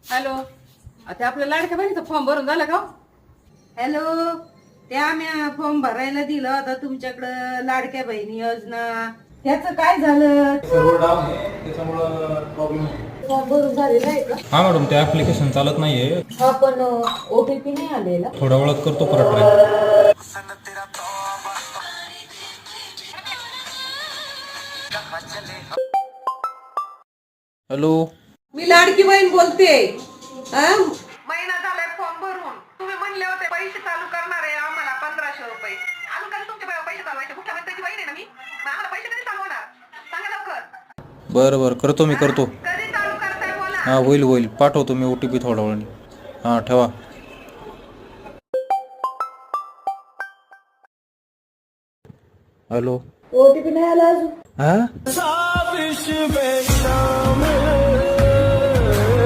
Hello. आता आपल्या लाडक्या बहिणीचा फॉर्म भरून झाला का? हॅलो, ते आम्ही फॉर्म भरायला दिलं होता तुमच्याकडं लाडक्या बहिणी योजना, त्याचं काय झालं? सर्व्हर डाऊन आहे त्याच्यामुळं प्रॉब्लेम आहे. फॉर्म भरून झालेला आहे का? हा मॅडम, ते ऍप्लिकेशन चालत नाहीये. हा, पण OTP नाही आलेला. थोड्या वेळात करतो परत ट्राय. हॅलो. मी लाडकी बहीण बोलते. महिना झालाय फॉर्म भरून. तुम्ही म्हणले होते पैसे चालू करणार आहे आम्हाला 1500 रुपये. अजून कधी तुमचे पैसे चालवायचे? मुख्यमंत्र्याची बहीण आहे ना मी. मग आम्हाला पैसे कधी चालू होणार? सांगा लवकर. बरं बरं, करतो मी करतो. कधी चालू करताय बोला. हा, होईल होईल, पाठवतो मी OTP थोड्या वेळाने. हा, ठेवा. हॅलो. OTP नाही आला अजून. हा.